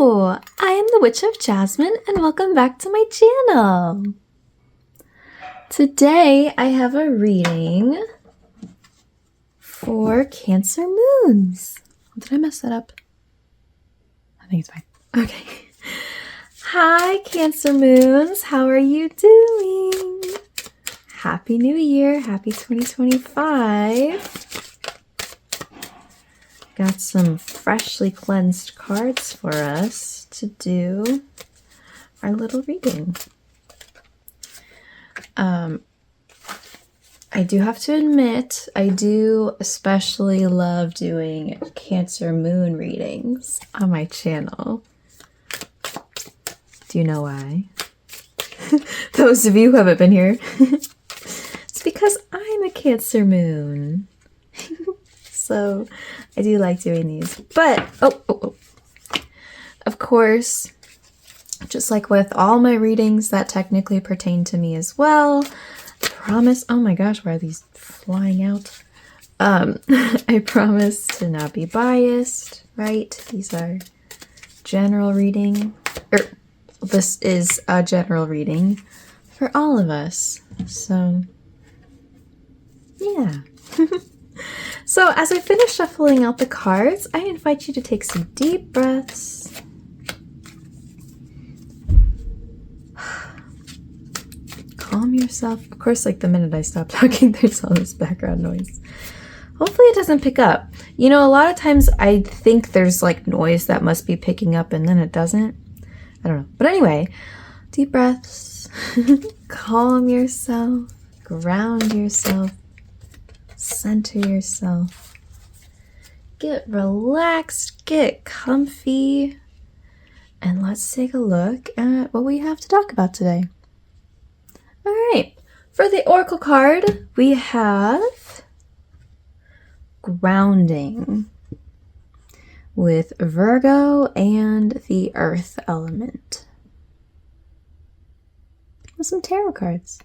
Hello! I am the Witch of Jasmine and welcome back to my channel. Today I have a reading for Cancer Moons. Did I mess that up? I think it's fine. Okay. Hi Cancer Moons, how are you doing? Happy New Year, happy 2025. Got some freshly cleansed cards for us to do our little reading. I do have to admit, I do especially love doing Cancer Moon readings on my channel. Do you know why? Those of you who haven't been here, it's because I'm a Cancer Moon. So I do like doing these, but of course, just like with all my readings that technically pertain to me as well, I promise, oh my gosh, why are these flying out? I promise to not be biased, right? These are general reading, this is a general reading for all of us. So yeah. So as I finish shuffling out the cards, I invite you to take some deep breaths. Calm yourself. Of course, like the minute I stop talking, there's all this background noise. Hopefully it doesn't pick up. You know, a lot of times I think there's like noise that must be picking up and then it doesn't. I don't know. But anyway, deep breaths. Calm yourself. Ground yourself. Center yourself. Get relaxed, get comfy, and let's take a look at what we have to talk about today. All right, for the Oracle card, we have grounding with Virgo and the Earth element. With some tarot cards.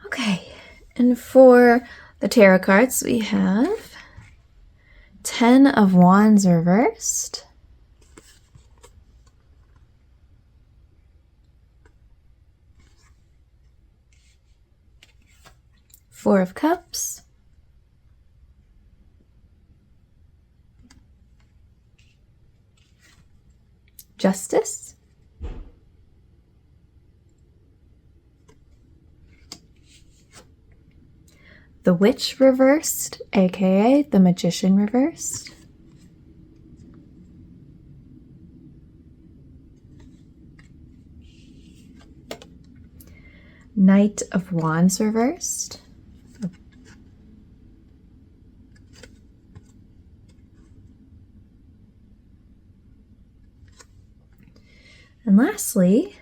Okay, and for the tarot cards, we have 10 of Wands reversed, Four of Cups, Justice, the Witch reversed, aka the Magician reversed, Knight of Wands reversed, and lastly,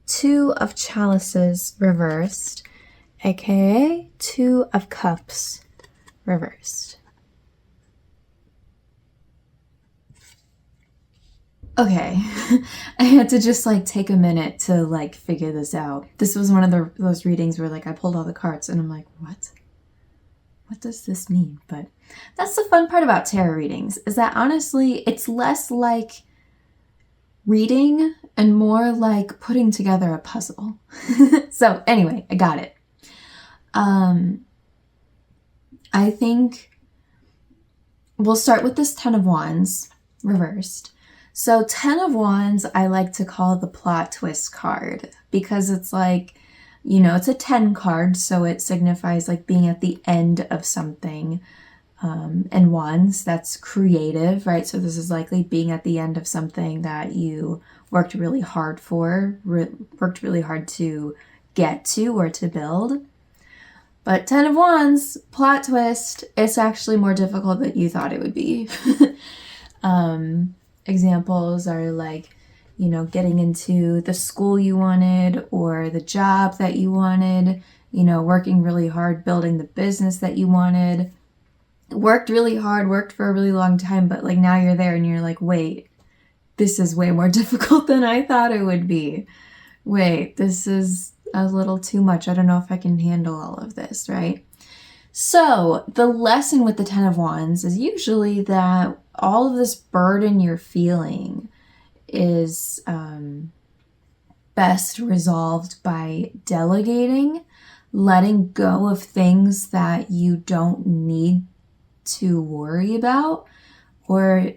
Two of Chalices reversed, aka Two of Cups reversed. Okay, I had to just like take a minute to like figure this out. This was one of those readings where like I pulled all the cards and I'm like, what? What does this mean? But that's the fun part about tarot readings, is that honestly, it's less like reading and more like putting together a puzzle. So anyway, I got it. I think we'll start with this 10 of Wands reversed. So 10 of Wands, I like to call the plot twist card because it's like, you know, it's a 10 card. So it signifies like being at the end of something. And Wands, that's creative, right? So this is likely being at the end of something that you worked really hard for, worked really hard to get to or to build. But 10 of Wands, plot twist, it's actually more difficult than you thought it would be. Examples are like, you know, getting into the school you wanted or the job that you wanted, you know, working really hard, building the business that you wanted. Worked really hard, worked for a really long time, but like now you're there and you're like, wait, this is way more difficult than I thought it would be. Wait, this is a little too much. I don't know if I can handle all of this, right? So the lesson with the Ten of Wands is usually that all of this burden you're feeling is best resolved by delegating, letting go of things that you don't need to worry about, or,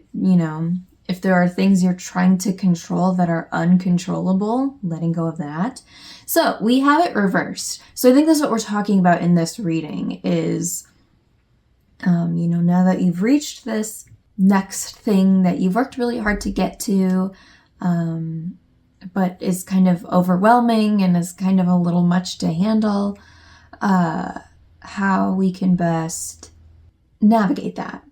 if there are things you're trying to control that are uncontrollable, letting go of that. So we have it reversed. So I think that's what we're talking about in this reading is, now that you've reached this next thing that you've worked really hard to get to, but is kind of overwhelming and is kind of a little much to handle, how we can best navigate that.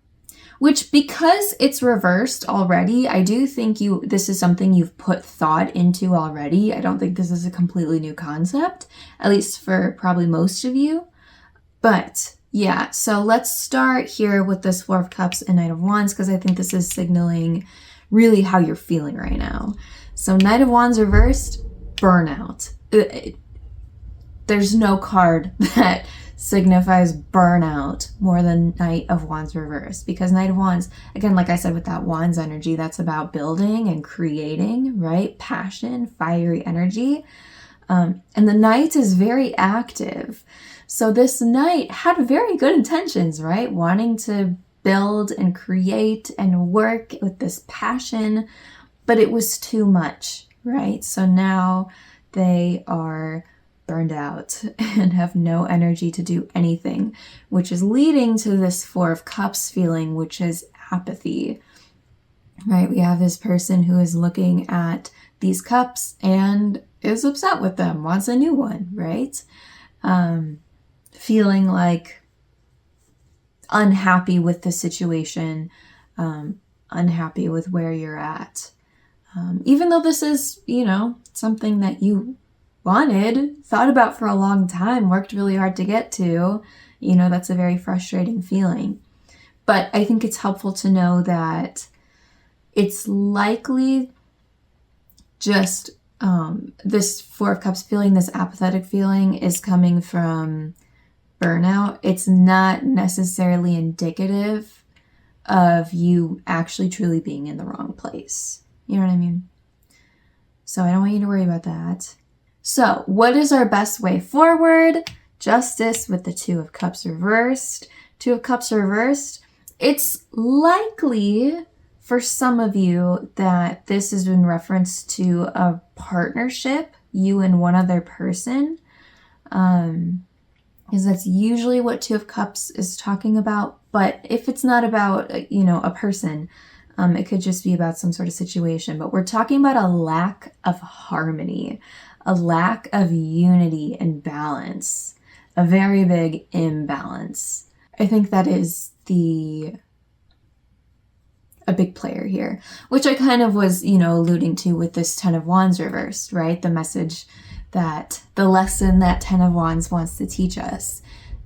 Which, because it's reversed already, I do think this is something you've put thought into already. I don't think this is a completely new concept, at least for probably most of you. But yeah, so let's start here with this Four of Cups and Knight of Wands, because I think this is signaling really how you're feeling right now. So Knight of Wands reversed, burnout. There's no card that signifies burnout more than Knight of Wands reversed, because Knight of Wands, again, like I said, with that Wands energy, that's about building and creating, right? Passion, fiery energy. And the Knight is very active. So this Knight had very good intentions, right? Wanting to build and create and work with this passion, but it was too much, right? So now they are burned out and have no energy to do anything, which is leading to this Four of Cups feeling, which is apathy, right? We have this person who is looking at these cups and is upset with them, wants a new one, right? Feeling like unhappy with the situation, unhappy with where you're at. Even though this is, something that you wanted, thought about for a long time, worked really hard to get to, that's a very frustrating feeling. But I think it's helpful to know that it's likely just this Four of Cups feeling, this apathetic feeling is coming from burnout. It's not necessarily indicative of you actually truly being in the wrong place. You know what I mean? So I don't want you to worry about that. So what is our best way forward? Justice with the Two of Cups reversed. Two of Cups reversed. It's likely for some of you that this is in reference to a partnership, you and one other person. Because that's usually what Two of Cups is talking about. But if it's not about, a person, it could just be about some sort of situation. But we're talking about a lack of harmony, a lack of unity and balance, a very big imbalance. I think that is a big player here, which I kind of was, alluding to with this Ten of Wands reversed, right? The message that the lesson that Ten of Wands wants to teach us,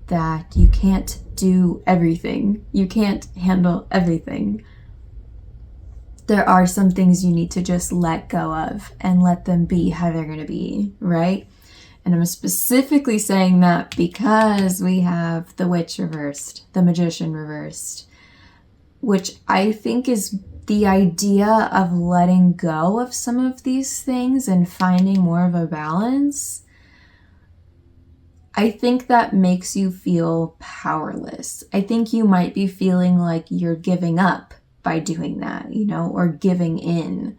that you can't do everything. You can't handle everything. There are some things you need to just let go of and let them be how they're going to be, right? And I'm specifically saying that because we have the Witch reversed, the Magician reversed, which I think is the idea of letting go of some of these things and finding more of a balance. I think that makes you feel powerless. I think you might be feeling like you're giving up by doing that, or giving in.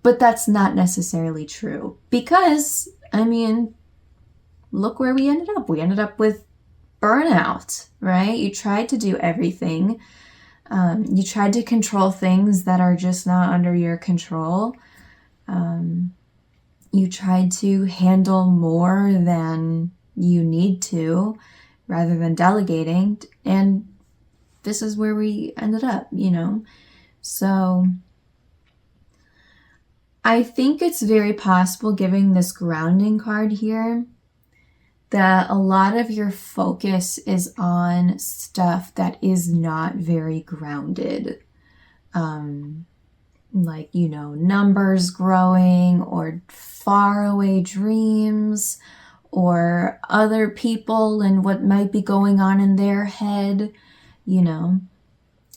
But that's not necessarily true because, look where we ended up. We ended up with burnout, right? You tried to do everything. You tried to control things that are just not under your control. You tried to handle more than you need to rather than delegating. And this is where we ended up, So I think it's very possible, giving this grounding card here, that a lot of your focus is on stuff that is not very grounded. Numbers growing or faraway dreams or other people and what might be going on in their head, you know.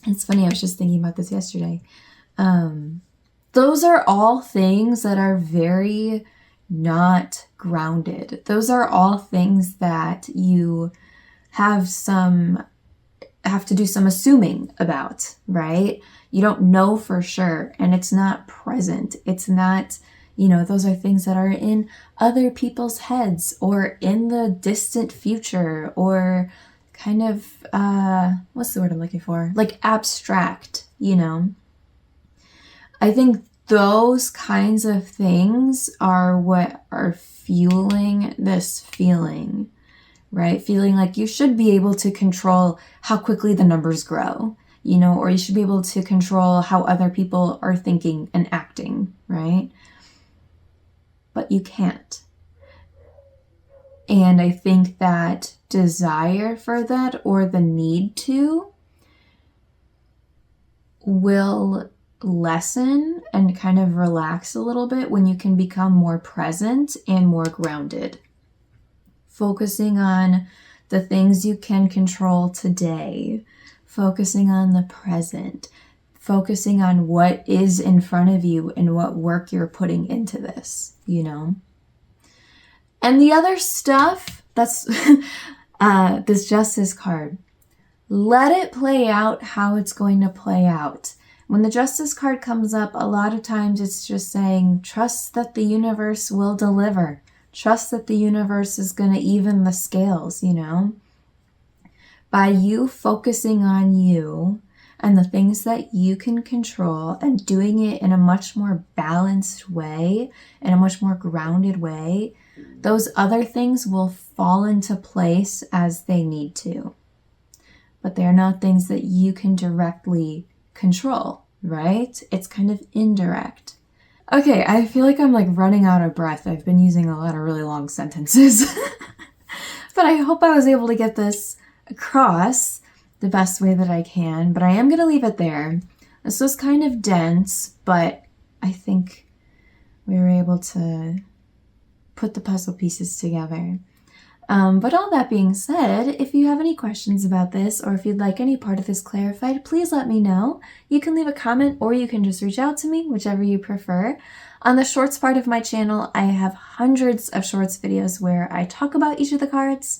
It's funny, I was just thinking about this yesterday. Those are all things that are very not grounded. Those are all things that you have to do some assuming about, right? You don't know for sure, and it's not present. It's not, you know, those are things that are in other people's heads or in the distant future, or kind of, what's the word I'm looking for? Like abstract, you know? I think those kinds of things are what are fueling this feeling, right? Feeling like you should be able to control how quickly the numbers grow, you know, or you should be able to control how other people are thinking and acting, right? But you can't. And I think that desire for that, or the need to, will lessen and kind of relax a little bit when you can become more present and more grounded. Focusing on the things you can control today, focusing on the present, focusing on what is in front of you and what work you're putting into this, you know? And the other stuff, that's this Justice card. Let it play out how it's going to play out. When the Justice card comes up, a lot of times it's just saying, trust that the universe will deliver. Trust that the universe is going to even the scales, you know? By you focusing on you and the things that you can control and doing it in a much more balanced way, in a much more grounded way, those other things will fall into place as they need to. But they're not things that you can directly control, right? It's kind of indirect. Okay, I feel like I'm like running out of breath. I've been using a lot of really long sentences. But I hope I was able to get this across the best way that I can. But I am going to leave it there. This was kind of dense, but I think we were able to put the puzzle pieces together. But all that being said, if you have any questions about this, or if you'd like any part of this clarified, please let me know. You can leave a comment, or you can just reach out to me, whichever you prefer. On the shorts part of my channel, I have hundreds of shorts videos where I talk about each of the cards.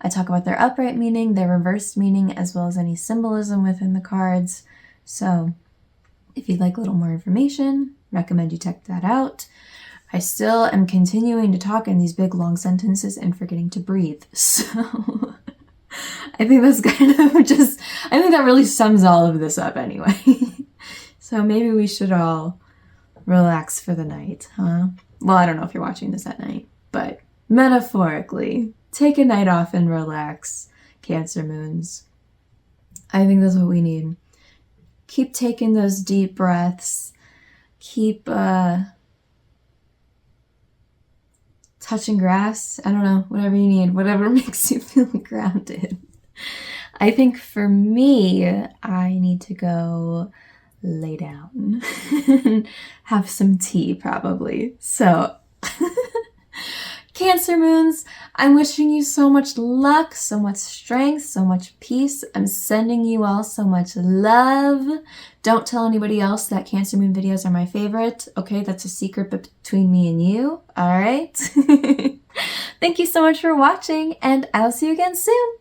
I talk about their upright meaning, their reversed meaning, as well as any symbolism within the cards. So if you'd like a little more information, recommend you check that out. I still am continuing to talk in these big long sentences and forgetting to breathe. So I think that's kind of I think that really sums all of this up anyway. So maybe we should all relax for the night, huh? Well, I don't know if you're watching this at night, but metaphorically, take a night off and relax, Cancer moons. I think that's what we need. Keep taking those deep breaths. Keep, touching grass, I don't know, whatever you need, whatever makes you feel grounded. I think for me, I need to go lay down and have some tea probably. So, Cancer moons, I'm wishing you so much luck, so much strength, so much peace. I'm sending you all so much love. Don't tell anybody else that Cancer moon videos are my favorite. Okay, that's a secret between me and you. All right. Thank you so much for watching, and I'll see you again soon.